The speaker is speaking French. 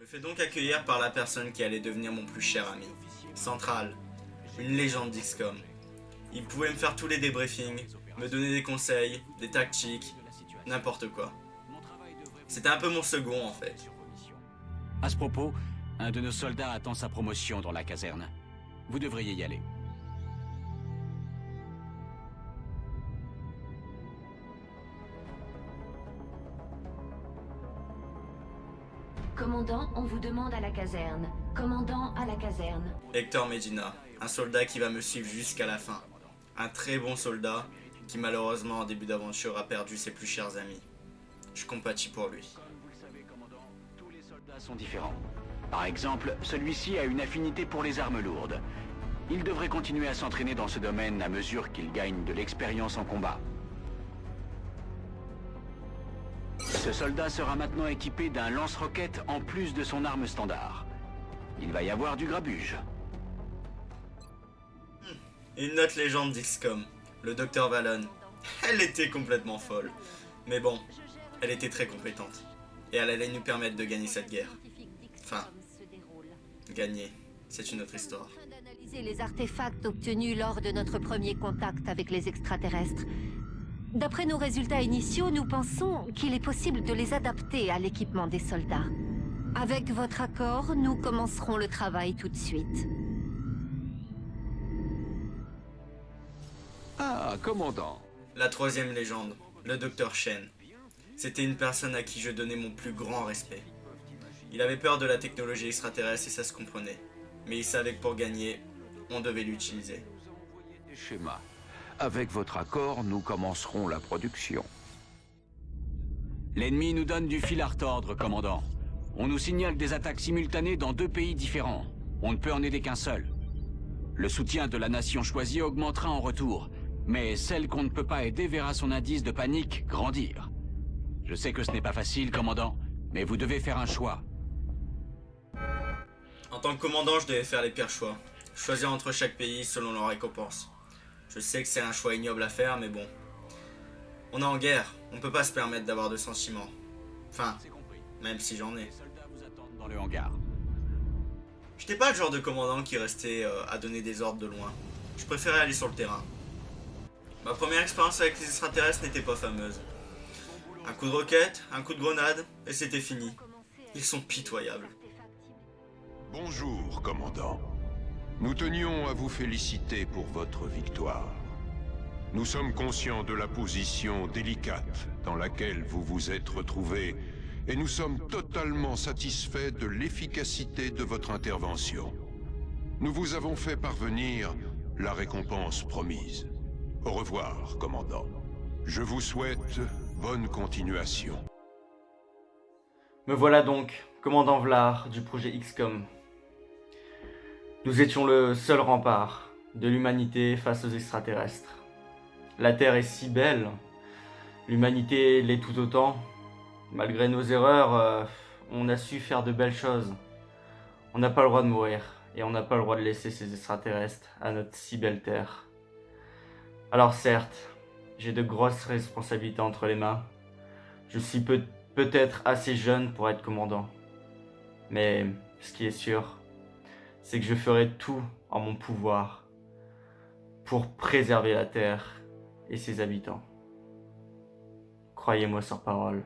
Me fais donc accueillir par la personne qui allait devenir mon plus cher ami. Central, une légende d'XCOM. Il pouvait me faire tous les débriefings, me donner des conseils, des tactiques, n'importe quoi. C'était un peu mon second en fait. À ce propos, un de nos soldats attend sa promotion dans la caserne. Vous devriez y aller. Commandant, on vous demande à la caserne. Commandant, à la caserne. Hector Medina, un soldat qui va me suivre jusqu'à la fin. Un très bon soldat qui malheureusement en début d'aventure a perdu ses plus chers amis. Je compatis pour lui. Comme vous le savez, commandant, tous les soldats sont différents. Par exemple, celui-ci a une affinité pour les armes lourdes. Il devrait continuer à s'entraîner dans ce domaine à mesure qu'il gagne de l'expérience en combat. Ce soldat sera maintenant équipé d'un lance-roquette en plus de son arme standard. Il va y avoir du grabuge. Une autre légende d'XCOM, le Dr Vallon. Elle était complètement folle. Mais bon, elle était très compétente. Et elle allait nous permettre de gagner cette guerre. Enfin, gagner, c'est une autre histoire. D'analyser les artefacts obtenus lors de notre premier contact avec les extraterrestres. D'après nos résultats initiaux, nous pensons qu'il est possible de les adapter à l'équipement des soldats. Avec votre accord, nous commencerons le travail tout de suite. Ah, commandant. La troisième légende, le Dr Shen. C'était une personne à qui je donnais mon plus grand respect. Il avait peur de la technologie extraterrestre et ça se comprenait. Mais il savait que pour gagner, on devait l'utiliser. Des schémas. Avec votre accord, nous commencerons la production. L'ennemi nous donne du fil à retordre, commandant. On nous signale des attaques simultanées dans 2 pays différents. On ne peut en aider qu'un seul. Le soutien de la nation choisie augmentera en retour, mais celle qu'on ne peut pas aider verra son indice de panique grandir. Je sais que ce n'est pas facile, commandant, mais vous devez faire un choix. En tant que commandant, je devais faire les pires choix. Choisir entre chaque pays selon leur récompense. Je sais que c'est un choix ignoble à faire, mais bon. On est en guerre, on peut pas se permettre d'avoir de sentiments. Enfin, même si j'en ai. Les soldats vous attendent dans le hangar. J'étais pas le genre de commandant qui restait à donner des ordres de loin. Je préférais aller sur le terrain. Ma première expérience avec les extraterrestres n'était pas fameuse. Un coup de roquette, un coup de grenade, et c'était fini. Ils sont pitoyables. Bonjour, commandant. Nous tenions à vous féliciter pour votre victoire. Nous sommes conscients de la position délicate dans laquelle vous vous êtes retrouvé, et nous sommes totalement satisfaits de l'efficacité de votre intervention. Nous vous avons fait parvenir la récompense promise. Au revoir, commandant. Je vous souhaite bonne continuation. Me voilà donc, commandant Vlar du projet XCOM. Nous étions le seul rempart de l'humanité face aux extraterrestres. La Terre est si belle, l'humanité l'est tout autant. Malgré nos erreurs, on a su faire de belles choses. On n'a pas le droit de mourir, et on n'a pas le droit de laisser ces extraterrestres à notre si belle Terre. Alors certes, j'ai de grosses responsabilités entre les mains. Je suis peut-être assez jeune pour être commandant. Mais ce qui est sûr, c'est que je ferai tout en mon pouvoir pour préserver la Terre et ses habitants. Croyez-moi sur parole.